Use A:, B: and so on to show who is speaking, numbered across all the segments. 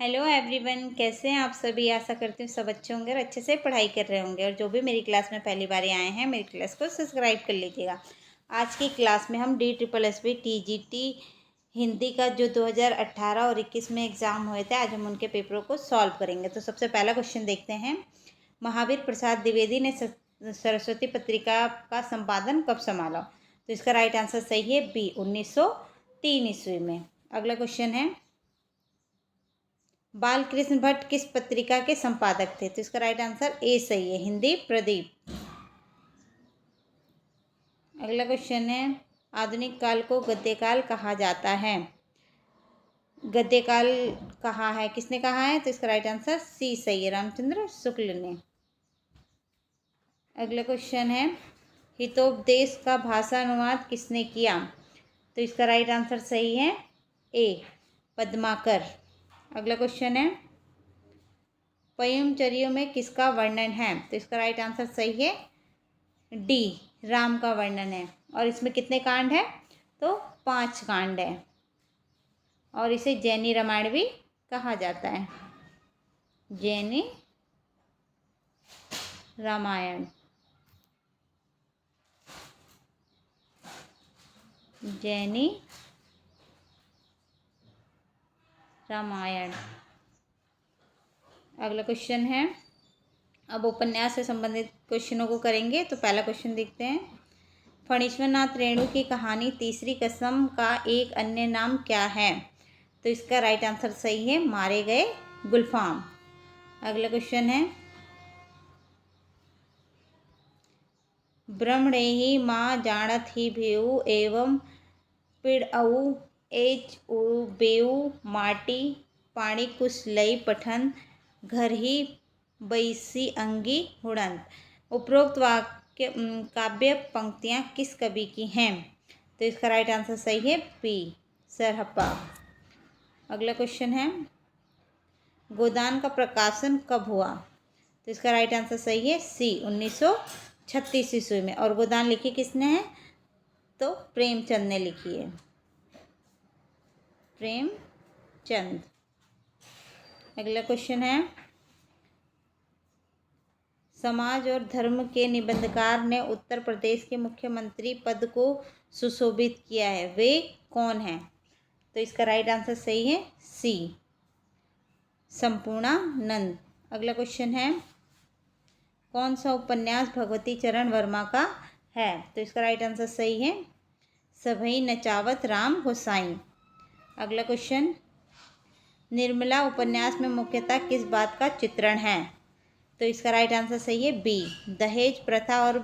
A: Hello everyone, कैसे हैं आप सभी। आशा करती हूँ सब अच्छे होंगे और अच्छे से पढ़ाई कर रहे होंगे। और जो भी मेरी क्लास में पहली बार आए हैं, मेरी क्लास को सब्सक्राइब कर लीजिएगा। आज की क्लास में हम DSSB TGT हिंदी का जो 2018 और 21 में एग्ज़ाम हुए थे, आज हम उनके पेपरों को सॉल्व करेंगे। तो सबसे पहला क्वेश्चन देखते हैं। महावीर प्रसाद द्विवेदी ने सरस्वती पत्रिका का संपादन कब संभाला? तो इसका राइट आंसर सही है बी, 1903 ईस्वी में। अगला क्वेश्चन है, बालकृष्ण भट्ट किस पत्रिका के संपादक थे? तो इसका राइट आंसर ए सही है, हिंदी प्रदीप। अगला क्वेश्चन है, आधुनिक काल को गद्यकाल कहा जाता है। गद्यकाल कहा है, किसने कहा है? तो इसका राइट आंसर सी सही है, रामचंद्र शुक्ल ने। अगला क्वेश्चन है, हितोपदेश का भाषानुवाद किसने किया? तो इसका राइट आंसर सही है ए, पद्माकर। अगला क्वेश्चन है, पय्युमचर्यों में किसका वर्णन है? तो इसका राइट आंसर सही है डी, राम का वर्णन है। और इसमें कितने कांड हैं? तो 5 कांड है। और इसे जैनी रामायण भी कहा जाता है, जैनी रामायण। जैनी रामायण। अगला क्वेश्चन है, अब उपन्यास से संबंधित क्वेश्चनों को करेंगे। तो पहला क्वेश्चन देखते हैं, फणीश्वरनाथ रेणु की कहानी तीसरी कसम का एक अन्य नाम क्या है? तो इसका राइट आंसर सही है, मारे गए गुलफाम। अगला क्वेश्चन है, ब्रह्मणेहि माँ जानत ही भेऊ एवं पिड़ऊ एच बेऊ माटी पाणी कुश लई पठन घर ही बैसी अंगी हुड़ंत। उपरोक्त वाक्य काव्य पंक्तियाँ किस कवि की हैं? तो इसका राइट आंसर सही है बी, सरहप्पा। अगला क्वेश्चन है, गोदान का प्रकाशन कब हुआ? तो इसका राइट आंसर सही है सी, 1936 ईस्वी में। और गोदान लिखी किसने है? तो प्रेमचंद ने लिखी है, प्रेमचंद। अगला क्वेश्चन है, समाज और धर्म के निबंधकार ने उत्तर प्रदेश के मुख्यमंत्री पद को सुशोभित किया है, वे कौन हैं? तो इसका राइट आंसर सही है सी, संपूर्णानंद। अगला क्वेश्चन है, कौन सा उपन्यास भगवती चरण वर्मा का है? तो इसका राइट आंसर सही है सभई नचावत राम गोसाई। अगला क्वेश्चन, निर्मला उपन्यास में मुख्यतः किस बात का चित्रण है? तो इसका राइट आंसर सही है बी, दहेज प्रथा और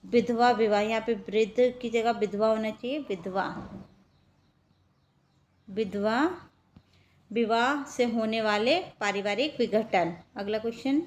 A: विधवा विवाह। यहाँ पे वृद्ध की जगह विधवा होना चाहिए, विधवा। विधवा विवाह से होने वाले पारिवारिक विघटन। अगला क्वेश्चन,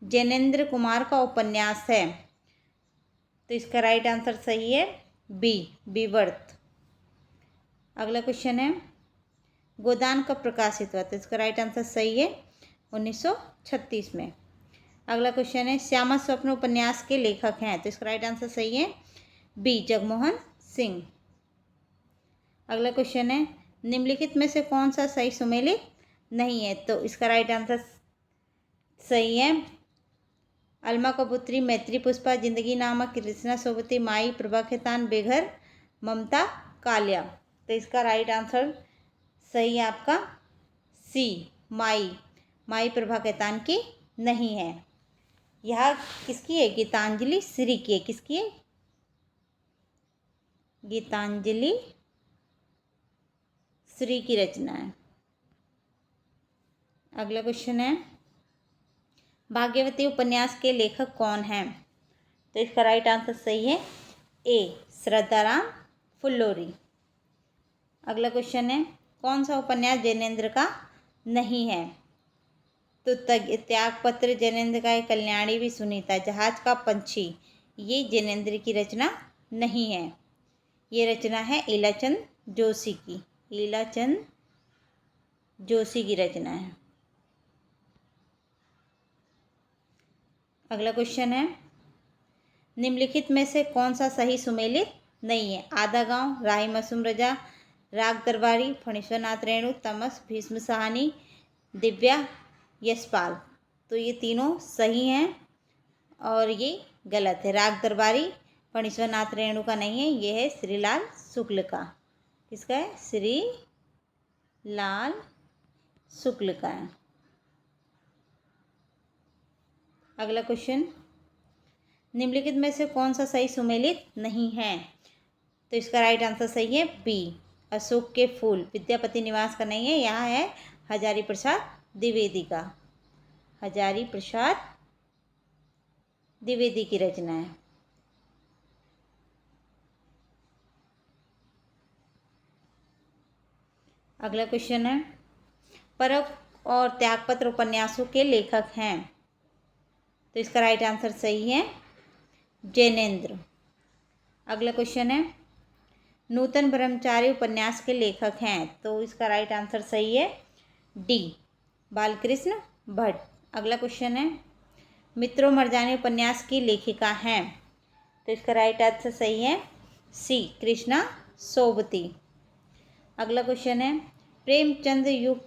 A: जैनेन्द्र कुमार का उपन्यास है। तो इसका राइट आंसर सही है बी, विवर्त। अगला क्वेश्चन है, गोदान कब प्रकाशित हुआ? तो इसका राइट आंसर सही है 1936 में। अगला क्वेश्चन है, श्यामा स्वप्न उपन्यास के लेखक हैं। तो इसका राइट आंसर सही है बी, जगमोहन सिंह। अगला क्वेश्चन है, निम्नलिखित में से कौन सा सही सुमेलित नहीं है? तो इसका राइट आंसर सही है अलमा कबूतरी, मैत्री पुष्पा, जिंदगी नामा, कृष्णा सोबती, माई, प्रभा खेतान, बेघर, ममता कालिया। तो इसका राइट आंसर सही है आपका सी, माई। माई प्रभा खेतान की नहीं है। यह किसकी है? गीतांजलि श्री की है। किसकी है? गीतांजलि श्री की रचना है। अगला क्वेश्चन है, भाग्यवती उपन्यास के लेखक कौन हैं? तो इसका राइट आंसर सही है ए, श्रद्धाराम फुल्लोरी। अगला क्वेश्चन है, कौन सा उपन्यास जैनेन्द्र का नहीं है? तो त्यागपत्र जैनेन्द्र का है, कल्याणी भी सुनीता, जहाज का पंछी ये जैनेन्द्र की रचना नहीं है। ये रचना है लीलाचंद जोशी की, लीलाचंद जोशी की रचना है। अगला क्वेश्चन है, निम्नलिखित में से कौन सा सही सुमेलित नहीं है? आधा गांव, राही मासूम रजा, राग दरबारी, फणीश्वरनाथ रेणु, तमस, भीष्म साहनी, दिव्या, यशपाल। तो ये तीनों सही हैं और ये गलत है। राग दरबारी फणीश्वरनाथ रेणु का नहीं है, ये है श्रीलाल शुक्ल का। किसका है? श्री लाल शुक्ल का है। अगला क्वेश्चन, निम्नलिखित में से कौन सा सही सुमेलित नहीं है? तो इसका राइट आंसर सही है बी, अशोक के फूल। विद्यापति निवास का नहीं है, यहाँ है हजारी प्रसाद द्विवेदी का। हजारी प्रसाद द्विवेदी की रचना है। अगला क्वेश्चन है, परख और त्यागपत्र उपन्यासों के लेखक हैं। तो इसका राइट आंसर सही है जैनेन्द्र। अगला क्वेश्चन है, नूतन ब्रह्मचारी उपन्यास के लेखक हैं। तो इसका राइट आंसर सही है डी, बालकृष्ण भट्ट। अगला क्वेश्चन है, मित्रों मर्जानी उपन्यास की लेखिका हैं। तो इसका राइट आंसर सही है सी, कृष्णा सोबती। अगला क्वेश्चन है, प्रेमचंद युग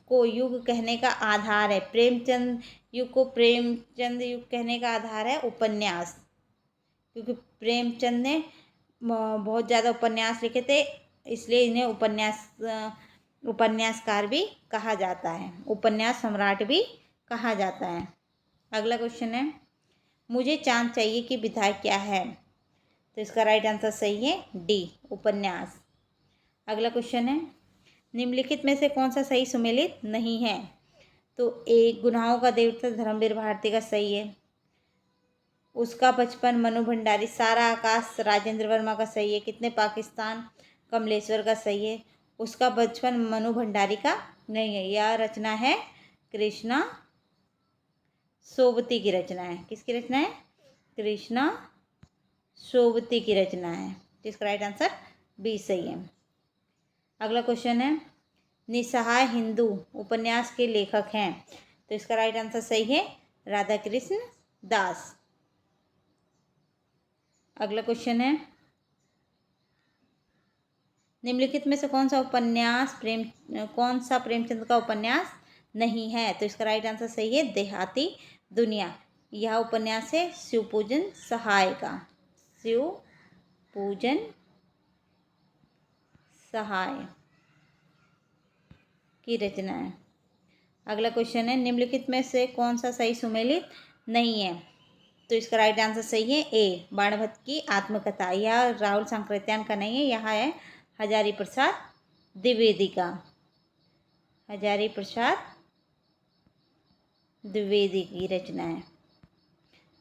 A: को युग कहने का आधार है। प्रेमचंद युग को प्रेमचंद युग कहने का आधार है उपन्यास, क्योंकि प्रेमचंद ने बहुत ज़्यादा उपन्यास लिखे थे, इसलिए इन्हें उपन्यासकार भी कहा जाता है, उपन्यास सम्राट भी कहा जाता है। अगला क्वेश्चन है, मुझे चांद चाहिए कि विधायक क्या है? तो इसका राइट आंसर सही है डी, उपन्यास। अगला क्वेश्चन है, निम्नलिखित में से कौन सा सही सुमेलित नहीं है? तो ए, गुनाहों का देवता धर्मवीर भारती का सही है। उसका बचपन मनु भंडारी, सारा आकाश राजेंद्र वर्मा का सही है। कितने पाकिस्तान कमलेश्वर का सही है। उसका बचपन मनु भंडारी का नहीं है, यह रचना है कृष्णा सोबती की रचना है। किसकी रचना है? कृष्णा सोबती की रचना है। जिसका राइट आंसर बी सही है। अगला क्वेश्चन है, निसहाय हिंदू उपन्यास के लेखक हैं। तो इसका राइट आंसर सही है राधा कृष्ण दास। अगला क्वेश्चन है, निम्नलिखित में से कौन सा प्रेमचंद का उपन्यास नहीं है? तो इसका राइट आंसर सही है देहाती दुनिया। यह उपन्यास है शिवपूजन सहाय का। शिवपूजन सहाय की रचना है। अगला क्वेश्चन है, निम्नलिखित में से कौन सा सही सुमेलित नहीं है? तो इसका राइट आंसर सही है ए, बाणभट्ट की आत्मकथा। यह राहुल सांकृत्यायन का नहीं है, यहाँ है हजारी प्रसाद द्विवेदी का। हजारी प्रसाद द्विवेदी की रचना है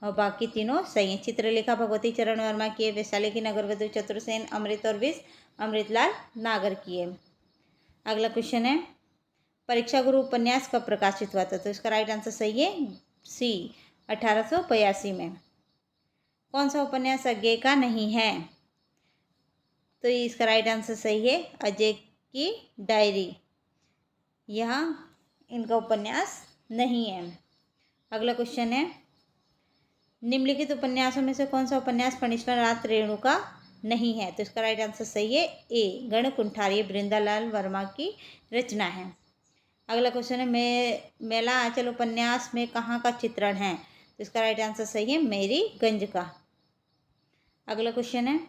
A: और बाकी तीनों सही हैं। चित्रलेखा भगवती चरण वर्मा की है। वैशाली की नगरवधु चतुर्सेन अमृत और विष अमृतलाल नागर की है। अगला क्वेश्चन है, परीक्षा गुरु उपन्यास कब प्रकाशित हुआ था? तो इसका राइट आंसर सही है सी, 1882 में। कौन सा उपन्यास अज्ञे का नहीं है? तो इसका राइट आंसर सही है अजय की डायरी। यह इनका उपन्यास नहीं है। अगला क्वेश्चन है, निम्नलिखित उपन्यासों में से कौन सा उपन्यास फणीश्वरनाथ रेणु का नहीं है? तो इसका राइट आंसर सही है ए, गणकुंठारी बृंदालाल वर्मा की रचना है। अगला क्वेश्चन है, मेला आंचल उपन्यास में कहाँ का चित्रण है? तो इसका राइट आंसर सही है मेरीगंज का। अगला क्वेश्चन है,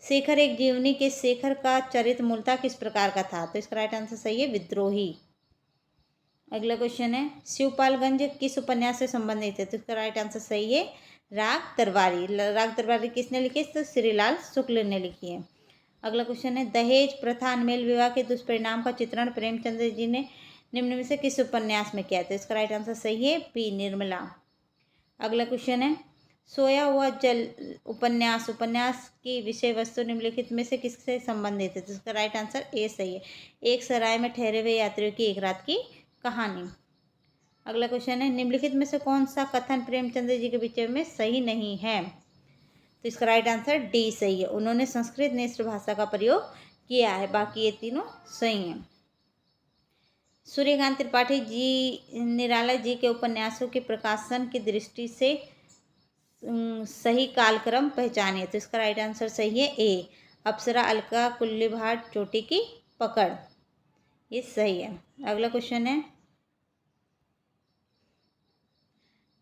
A: शेखर एक जीवनी के शेखर का चरित्र मूलतः किस प्रकार का था? तो इसका राइट आंसर सही है विद्रोही। अगला क्वेश्चन है, शिवपालगंज किस उपन्यास से संबंधित है? तो इसका राइट आंसर सही है राग दरबारी। राग दरबारी किसने लिखी? तो श्रीलाल शुक्ल ने लिखी है। अगला क्वेश्चन है, दहेज प्रथा अनमेल विवाह के दुष्परिणाम का चित्रण प्रेमचंद जी ने निम्न में से किस उपन्यास में किया? तो इसका राइट आंसर सही है पी, निर्मला। अगला क्वेश्चन है, सोया हुआ जल उपन्यास की विषय वस्तु निम्नलिखित में से किससे संबंधित है? तो इसका राइट आंसर ए सही है, एक सराय में ठहरे हुए यात्रियों की एक रात की कहानी। अगला क्वेश्चन है, निम्नलिखित में से कौन सा कथन प्रेमचंद जी के विषय में सही नहीं है? तो इसका राइट आंसर डी सही है, उन्होंने संस्कृत मिश्र भाषा का प्रयोग किया है। बाकी ये तीनों सही हैं। सूर्यकांत त्रिपाठी जी निराला जी के उपन्यासों के प्रकाशन की दृष्टि से सही कालक्रम पहचानिए। तो इसका राइट आंसर सही है ए, अप्सरा अलका कुल्ली भाट चोटी की पकड़, ये सही है। अगला क्वेश्चन है,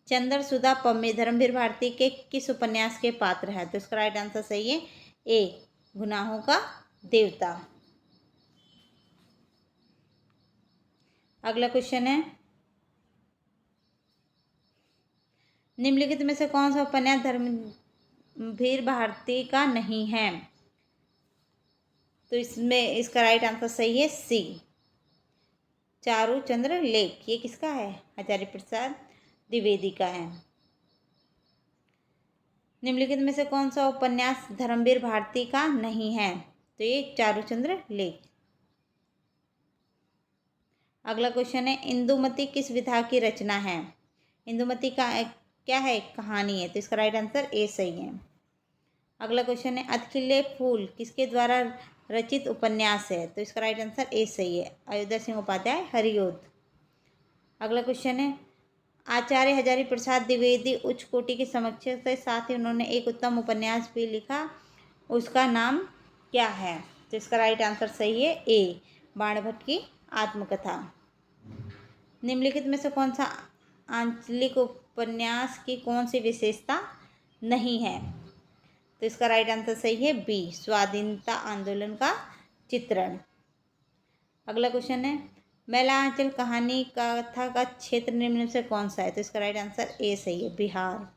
A: चंद्र सुधा पम्मी धर्मवीर भारती के किस उपन्यास के पात्र है? तो इसका राइट आंसर सही है ए, गुनाहों का देवता। अगला क्वेश्चन है, निम्नलिखित में से कौन सा उपन्यास धर्मवीर भारती का नहीं है? तो इसमें इसका राइट आंसर सही है सी, चारूचंद्र लेख। ये किसका है? आचार्य प्रसाद द्विवेदी का है। निम्नलिखित में से कौन सा उपन्यास धर्मवीर भारती का नहीं है? तो ये चारूचंद्र लेख। अगला क्वेश्चन है, इंदुमती किस विधा की रचना है? इंदुमती का क्या है? कहानी है। तो इसका राइट आंसर ए सही है। अगला क्वेश्चन है, अतखिले फूल किसके द्वारा रचित उपन्यास है? तो इसका राइट आंसर ए सही है, अयोध्या सिंह उपाध्याय हरिओद। अगला क्वेश्चन है, आचार्य हजारी प्रसाद द्विवेदी उच्च कोटि के समीक्षक थे, साथ ही उन्होंने एक उत्तम उपन्यास भी लिखा, उसका नाम क्या है? तो इसका राइट आंसर सही है ए, बाणभट्ट की आत्मकथा। निम्नलिखित में से कौन सा आंचलिक उपन्यास की कौन सी विशेषता नहीं है? तो इसका राइट आंसर सही है बी, स्वाधीनता आंदोलन का चित्रण। अगला क्वेश्चन है, मैला आंचल कहानी कथा का क्षेत्र निम्न में से कौन सा है? तो इसका राइट आंसर ए सही है, बिहार।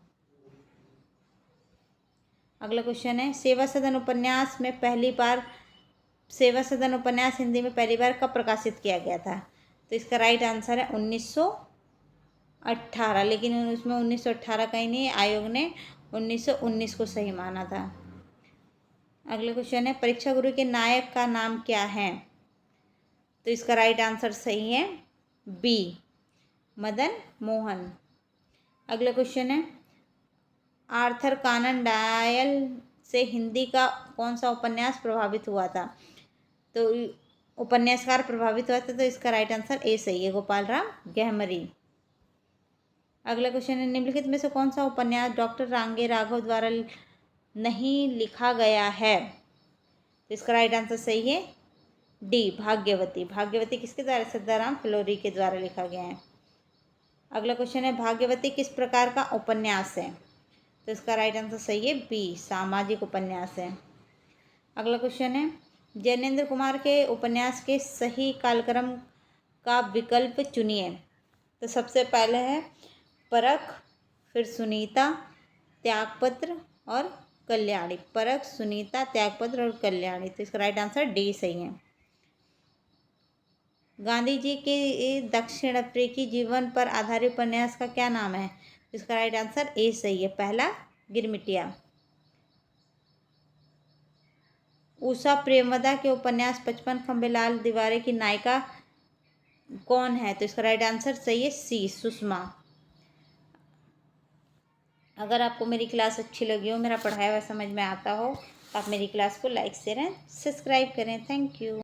A: अगला क्वेश्चन है, सेवा सदन उपन्यास हिंदी में पहली बार कब प्रकाशित किया गया था? तो इसका राइट आंसर है 1918, लेकिन उसमें 1918 का ही नहीं, आयोग ने 1919 को सही माना था। अगला क्वेश्चन है, परीक्षा गुरु के नायक का नाम क्या है? तो इसका राइट आंसर सही है बी, मदन मोहन। अगला क्वेश्चन है, आर्थर कानन डायल से हिंदी का कौन सा उपन्यास प्रभावित हुआ था? तो उपन्यासकार प्रभावित हुआ था, तो इसका राइट आंसर ए सही है, गोपाल राम गहमरी। अगला क्वेश्चन है, निम्नलिखित में से कौन सा उपन्यास डॉक्टर रांगे राघव द्वारा नहीं लिखा गया है? तो इसका राइट आंसर सही है डी, भाग्यवती। भाग्यवती किसके द्वारा? सदाराम फिलोरी के द्वारा लिखा गया है। अगला क्वेश्चन है, भाग्यवती किस प्रकार का उपन्यास है? तो इसका राइट आंसर सही है बी, सामाजिक उपन्यास है। अगला क्वेश्चन है, जैनेन्द्र कुमार के उपन्यास के सही कालक्रम का विकल्प चुनिए। तो सबसे पहले है परख, फिर सुनीता, त्यागपत्र और कल्याणी। परख, सुनीता, त्यागपत्र और कल्याणी। तो इसका राइट आंसर डी सही है। गांधी जी के दक्षिण अफ्रीकी जीवन पर आधारित उपन्यास का क्या नाम है? इसका राइट आंसर ए सही है, पहला गिरमिटिया। उषा प्रेमवदा के उपन्यास 55 खंबे लाल दीवारें की नायिका कौन है? तो इसका राइट आंसर सही है सी, सुषमा। अगर आपको मेरी क्लास अच्छी लगी हो, मेरा पढ़ाया हुआ समझ में आता हो, तो आप मेरी क्लास को लाइक शेयर एंड सब्सक्राइब करें। Thank you.